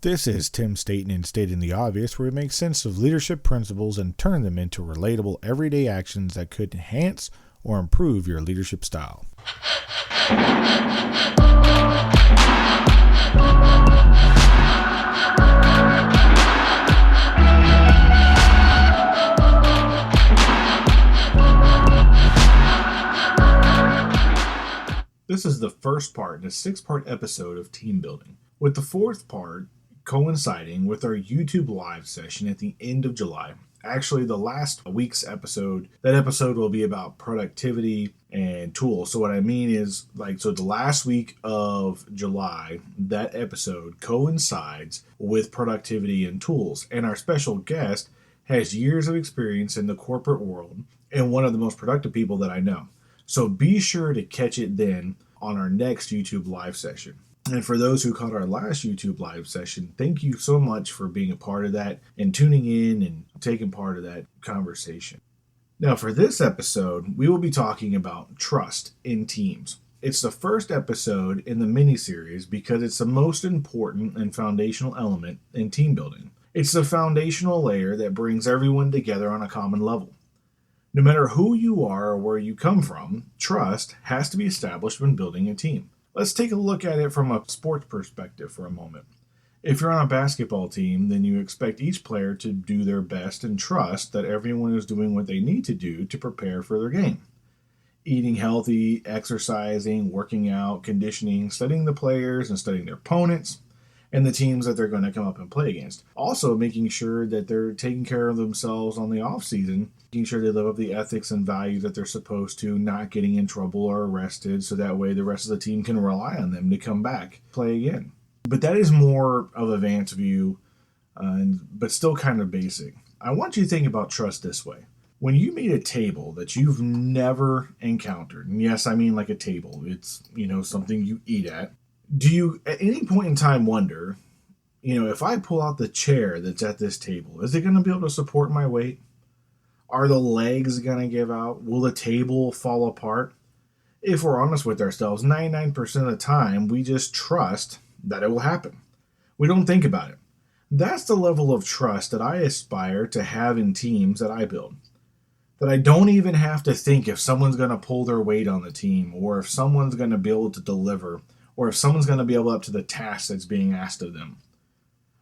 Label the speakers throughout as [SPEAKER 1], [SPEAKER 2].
[SPEAKER 1] This is Tim Staten in Stating the Obvious, where we make sense of leadership principles and turn them into relatable everyday actions that could enhance or improve your leadership style. This is the first part in a 6-part episode of team building, with the fourth part coinciding with our YouTube live session at the end of July. Actually, the last week's episode, that episode will be about productivity and tools. So what I mean is, the last week of July, that episode coincides with productivity and tools. And our special guest has years of experience in the corporate world and one of the most productive people that I know. So be sure to catch it then on our next YouTube live session. And for those who caught our last YouTube live session, thank you so much for being a part of that and tuning in and taking part of that conversation. Now, for this episode, we will be talking about trust in teams. It's the first episode in the mini-series because it's the most important and foundational element in team building. It's the foundational layer that brings everyone together on a common level. No matter who you are or where you come from, trust has to be established when building a team. Let's take a look at it from a sports perspective for a moment. If you're on a basketball team, then you expect each player to do their best and trust that everyone is doing what they need to do to prepare for their game. Eating healthy, exercising, working out, conditioning, studying the players and studying their opponents, and the teams that they're going to come up and play against. Also making sure that they're taking care of themselves on the off season, making sure they live up the ethics and values that they're supposed to, not getting in trouble or arrested, so that way the rest of the team can rely on them to come back, play again. But that is more of advanced view, but still kind of basic. I want you to think about trust this way. When you meet a table that you've never encountered, and yes, I mean like a table, it's, something you eat at, do you at any point in time wonder, if I pull out the chair that's at this table, is it going to be able to support my weight? Are the legs going to give out? Will the table fall apart? If we're honest with ourselves, 99% of the time, we just trust that it will happen. We don't think about it. That's the level of trust that I aspire to have in teams that I build. That I don't even have to think if someone's going to pull their weight on the team, or if someone's going to be able to deliver, or if someone's going to be able up to the task that's being asked of them.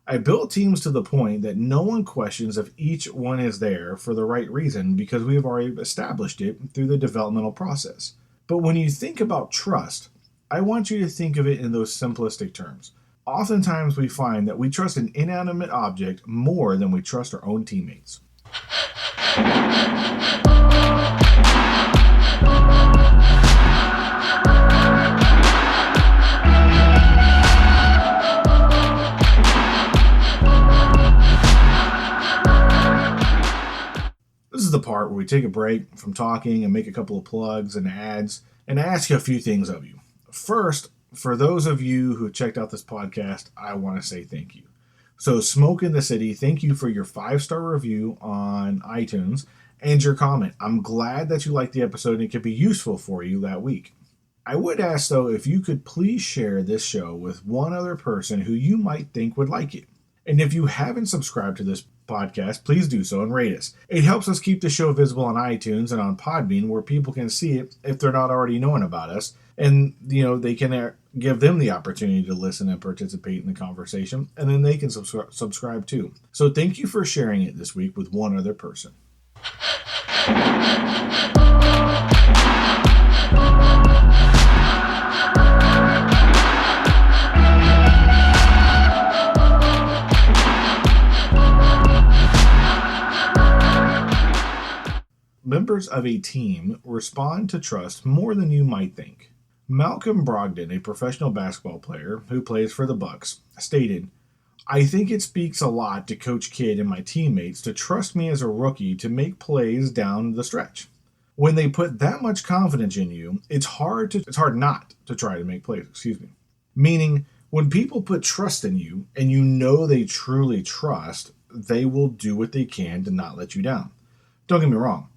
[SPEAKER 1] I built teams to the point that no one questions if each one is there for the right reason because we have already established it through the developmental process. But when you think about trust, I want you to think of it in those simplistic terms. Oftentimes we find that we trust an inanimate object more than we trust our own teammates. This is the part where we take a break from talking and make a couple of plugs and ads and ask you a few things of you. First, for those of you who checked out this podcast, I want to say thank you. So Smoke in the City, thank you for your 5-star review on iTunes and your comment. I'm glad that you liked the episode and it could be useful for you that week. I would ask, though, if you could please share this show with one other person who you might think would like it. And if you haven't subscribed to this podcast, please do so and rate us. It helps us keep the show visible on iTunes and on Podbean, where people can see it if they're not already knowing about us. And, they can give them the opportunity to listen and participate in the conversation, and then they can subscribe too. So thank you for sharing it this week with one other person. Members of a team respond to trust more than you might think. Malcolm Brogdon, a professional basketball player who plays for the Bucks, stated, "I think it speaks a lot to Coach Kidd and my teammates to trust me as a rookie to make plays down the stretch. When they put that much confidence in you, it's hard not to try to make plays, Meaning, when people put trust in you and you know they truly trust, they will do what they can to not let you down. Don't get me wrong.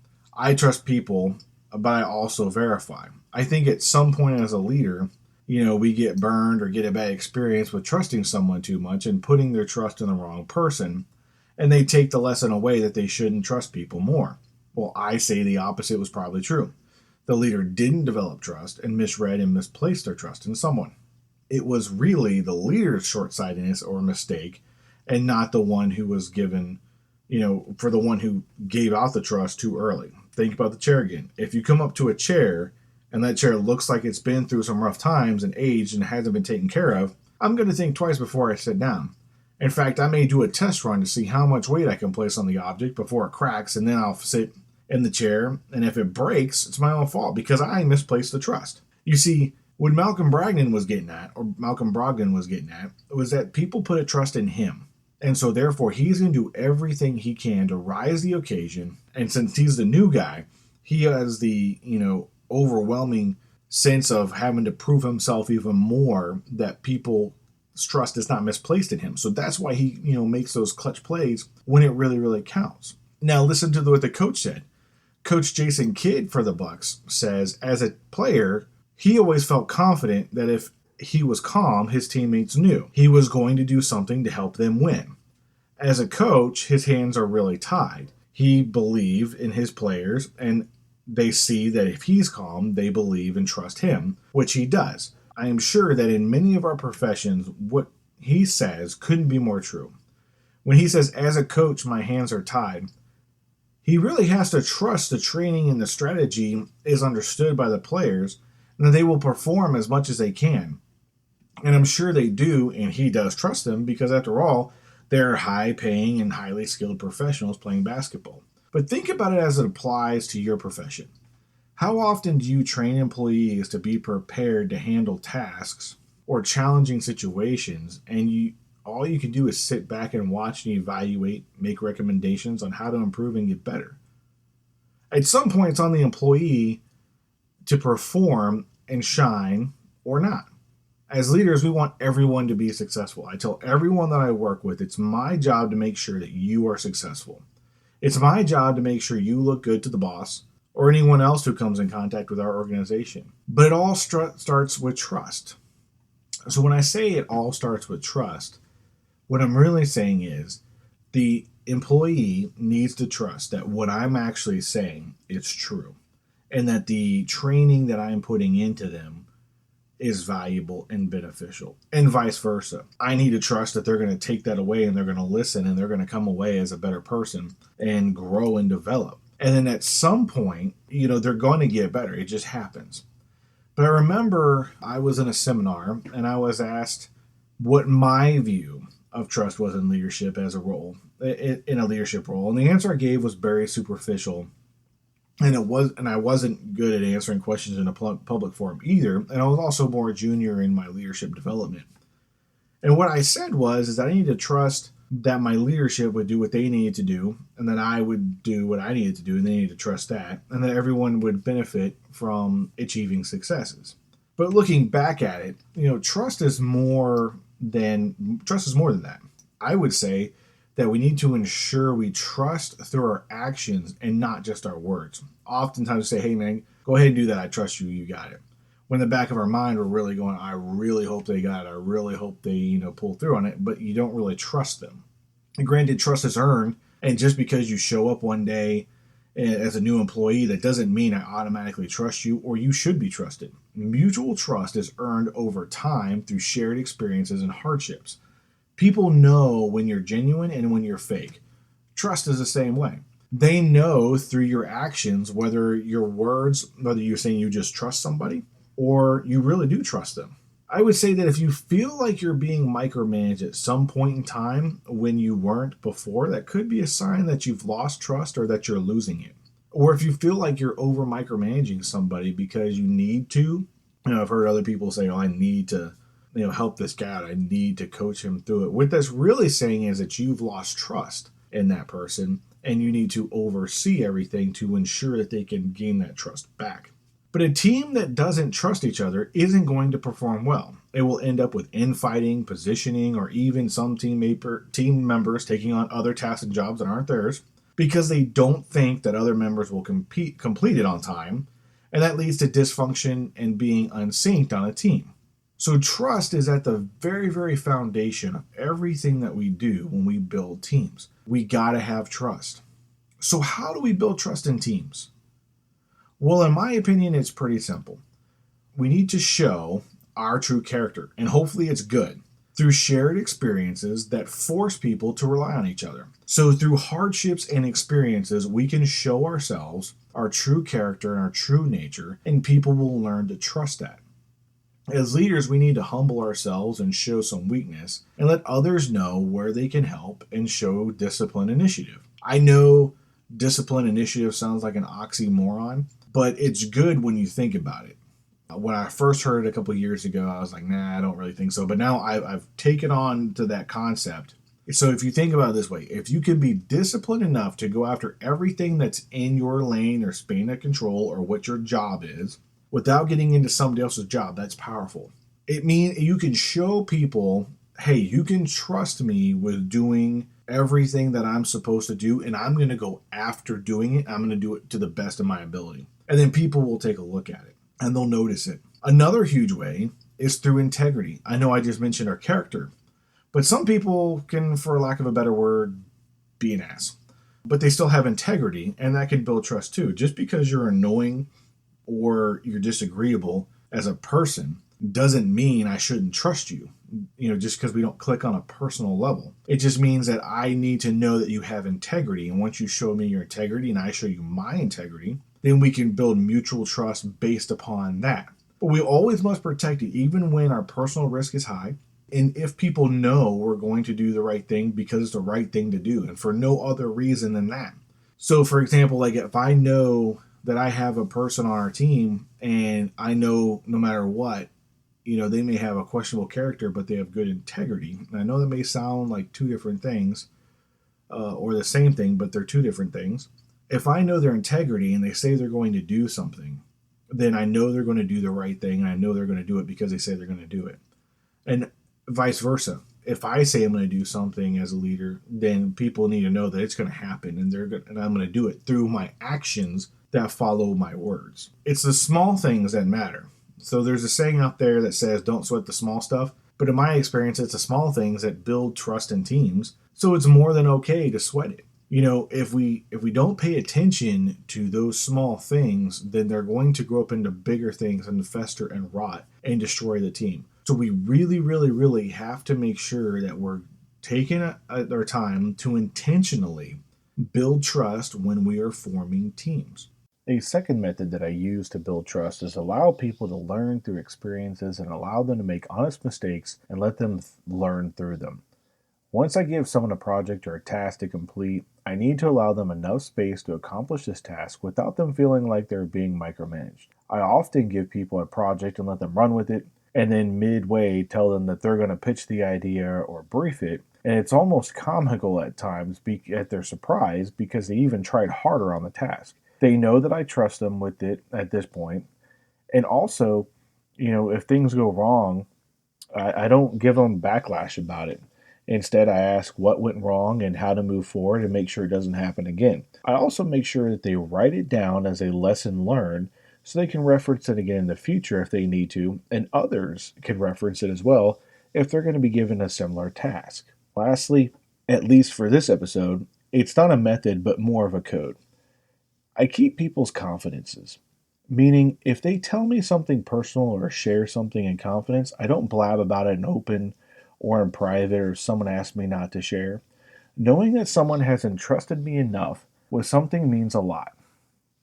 [SPEAKER 1] I trust people, but I also verify. I think at some point as a leader, we get burned or get a bad experience with trusting someone too much and putting their trust in the wrong person, and they take the lesson away that they shouldn't trust people more. Well, I say the opposite was probably true. The leader didn't develop trust and misread and misplaced their trust in someone. It was really the leader's short-sightedness or mistake, and not the one who was given, for the one who gave out the trust too early. Think about the chair again. If you come up to a chair and that chair looks like it's been through some rough times and aged and hasn't been taken care of, I'm going to think twice before I sit down. In fact, I may do a test run to see how much weight I can place on the object before it cracks, and then I'll sit in the chair, and if it breaks, it's my own fault because I misplaced the trust. You see, what Malcolm Brogdon was getting at, was that people put a trust in him. And so therefore, he's going to do everything he can to rise the occasion. And since he's the new guy, he has the, overwhelming sense of having to prove himself even more that people's trust is not misplaced in him. So that's why he, makes those clutch plays when it really, really counts. Now listen to what the coach said. Coach Jason Kidd for the Bucks says, as a player, he always felt confident that if he was calm, his teammates knew he was going to do something to help them win. As a coach, his hands are really tied. He believes in his players, and they see that if he's calm, they believe and trust him, which he does. I am sure that in many of our professions, what he says couldn't be more true. When he says, as a coach, my hands are tied, he really has to trust the training and the strategy is understood by the players and that they will perform as much as they can. And I'm sure they do, and he does trust them because, after all, they're high-paying and highly skilled professionals playing basketball. But think about it as it applies to your profession. How often do you train employees to be prepared to handle tasks or challenging situations, and all you can do is sit back and watch and evaluate, make recommendations on how to improve and get better? At some point, it's on the employee to perform and shine or not. As leaders, we want everyone to be successful. I tell everyone that I work with, it's my job to make sure that you are successful. It's my job to make sure you look good to the boss or anyone else who comes in contact with our organization. But it all starts with trust. So when I say it all starts with trust, what I'm really saying is the employee needs to trust that what I'm actually saying is true, and that the training that I'm putting into them is valuable and beneficial, and vice versa. I need to trust that they're going to take that away and they're going to listen and they're going to come away as a better person and grow and develop. And then at some point, they're going to get better. It just happens. But I remember I was in a seminar and I was asked what my view of trust was in leadership as a role, in a leadership role. And the answer I gave was very superficial. And I wasn't good at answering questions in a public forum either. And I was also more junior in my leadership development. And what I said is that I need to trust that my leadership would do what they needed to do, and that I would do what I needed to do, and they needed to trust that, and that everyone would benefit from achieving successes. But looking back at it, trust is more than that. I would say that we need to ensure we trust through our actions and not just our words. Oftentimes we say, hey man, go ahead and do that. I trust you. You got it. When in the back of our mind, we're really going, I really hope they got it. I really hope they, pull through on it, but you don't really trust them. And granted, trust is earned. And just because you show up one day as a new employee, that doesn't mean I automatically trust you or you should be trusted. Mutual trust is earned over time through shared experiences and hardships. People know when you're genuine and when you're fake. Trust is the same way. They know through your actions, whether you're saying you just trust somebody or you really do trust them. I would say that if you feel like you're being micromanaged at some point in time when you weren't before, that could be a sign that you've lost trust or that you're losing it. Or if you feel like you're over micromanaging somebody because you need to, I've heard other people say, I need to help this guy out. I need to coach him through it. What that's really saying is that you've lost trust in that person and you need to oversee everything to ensure that they can gain that trust back. But a team that doesn't trust each other isn't going to perform well. It will end up with infighting, positioning, or even some team members taking on other tasks and jobs that aren't theirs because they don't think that other members will complete it on time, and that leads to dysfunction and being unsynced on a team. So, trust is at the very, very foundation of everything that we do when we build teams. We got to have trust. So, how do we build trust in teams? Well, in my opinion, it's pretty simple. We need to show our true character, and hopefully it's good, through shared experiences that force people to rely on each other. So, through hardships and experiences, we can show ourselves our true character and our true nature, and people will learn to trust that. As leaders, we need to humble ourselves and show some weakness and let others know where they can help and show discipline initiative. I know discipline initiative sounds like an oxymoron, but it's good when you think about it. When I first heard it a couple of years ago, I was like, nah, I don't really think so. But now I've taken on to that concept. So if you think about it this way, if you can be disciplined enough to go after everything that's in your lane or span of control or what your job is, without getting into somebody else's job, that's powerful. It means you can show people, hey, you can trust me with doing everything that I'm supposed to do, and I'm going to go after doing it. I'm going to do it to the best of my ability. And then people will take a look at it and they'll notice it. Another huge way is through integrity. I know I just mentioned our character, but some people can, for lack of a better word, be an ass. But they still have integrity, and that can build trust too. Just because you're annoying or you're disagreeable as a person doesn't mean I shouldn't trust you. Just because we don't click on a personal level. It just means that I need to know that you have integrity. And once you show me your integrity and I show you my integrity, then we can build mutual trust based upon that. But we always must protect it, even when our personal risk is high. And if people know we're going to do the right thing because it's the right thing to do, and for no other reason than that. So, for example, like if I know that I have a person on our team and I know no matter what, they may have a questionable character, but they have good integrity. And I know that may sound like two different things or the same thing, but they're two different things. If I know their integrity and they say they're going to do something, then I know they're going to do the right thing. And I know they're going to do it because they say they're going to do it. And vice versa. If I say I'm going to do something as a leader, then people need to know that it's going to happen, and I'm going to do it through my actions that follow my words. It's the small things that matter. So there's a saying out there that says, don't sweat the small stuff. But in my experience, it's the small things that build trust in teams. So it's more than okay to sweat it. If we don't pay attention to those small things, then they're going to grow up into bigger things and fester and rot and destroy the team. So we really, really, really have to make sure that we're taking our time to intentionally build trust when we are forming teams. A second method that I use to build trust is allow people to learn through experiences and allow them to make honest mistakes and let them learn through them. Once I give someone a project or a task to complete, I need to allow them enough space to accomplish this task without them feeling like they're being micromanaged. I often give people a project and let them run with it, and then midway tell them that they're going to pitch the idea or brief it. And it's almost comical at times at their surprise because they even tried harder on the task. They know that I trust them with it at this point. And also, if things go wrong, I don't give them backlash about it. Instead, I ask what went wrong and how to move forward and make sure it doesn't happen again. I also make sure that they write it down as a lesson learned so they can reference it again in the future if they need to, and others can reference it as well if they're going to be given a similar task. Lastly, at least for this episode, it's not a method but more of a code. I keep people's confidences, meaning if they tell me something personal or share something in confidence, I don't blab about it in open or in private or if someone asks me not to share. Knowing that someone has entrusted me enough with something means a lot.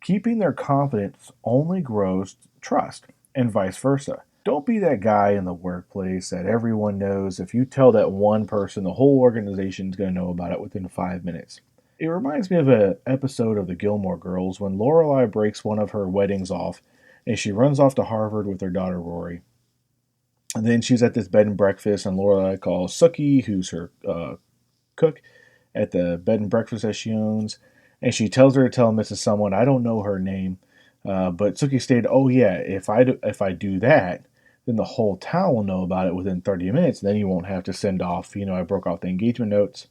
[SPEAKER 1] Keeping their confidence only grows trust, and vice versa. Don't be that guy in the workplace that everyone knows. If you tell that one person, the whole organization is going to know about it within 5 minutes. It reminds me of an episode of the Gilmore Girls when Lorelai breaks one of her weddings off and she runs off to Harvard with her daughter Rory. And then she's at this bed and breakfast, and Lorelai calls Sookie, who's her cook at the bed and breakfast that she owns, and she tells her to tell Mrs. Someone. I don't know her name, but Sookie stated, "Oh yeah, if I do that, then the whole town will know about it within 30 minutes. Then you won't have to send off. I broke off the engagement notes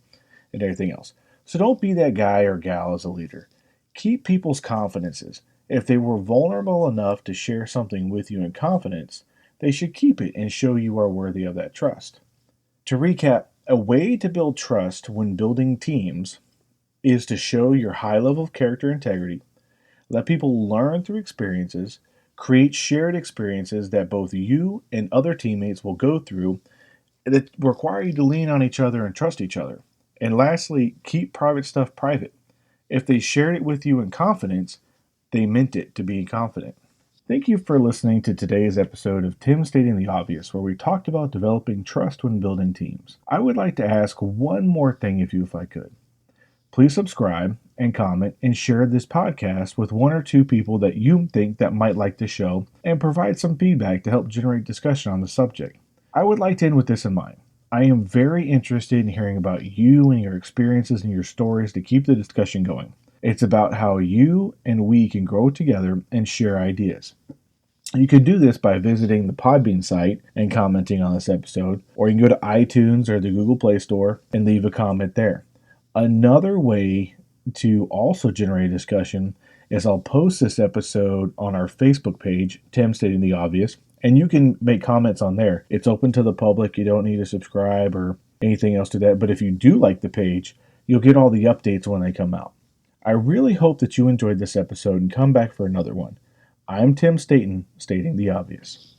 [SPEAKER 1] and everything else." So don't be that guy or gal as a leader. Keep people's confidences. If they were vulnerable enough to share something with you in confidence, they should keep it and show you are worthy of that trust. To recap, a way to build trust when building teams is to show your high level of character integrity, let people learn through experiences, create shared experiences that both you and other teammates will go through that require you to lean on each other and trust each other. And lastly, keep private stuff private. If they shared it with you in confidence, they meant it to be confident. Thank you for listening to today's episode of Tim Stating the Obvious, where we talked about developing trust when building teams. I would like to ask one more thing if I could. Please subscribe and comment and share this podcast with one or two people that you think that might like the show and provide some feedback to help generate discussion on the subject. I would like to end with this in mind. I am very interested in hearing about you and your experiences and your stories to keep the discussion going. It's about how you and we can grow together and share ideas. You can do this by visiting the Podbean site and commenting on this episode, or you can go to iTunes or the Google Play Store and leave a comment there. Another way to also generate a discussion is I'll post this episode on our Facebook page, Tim Stating the Obvious, and you can make comments on there. It's open to the public. You don't need to subscribe or anything else to that. But if you do like the page, you'll get all the updates when they come out. I really hope that you enjoyed this episode and come back for another one. I'm Tim Staten, stating the obvious.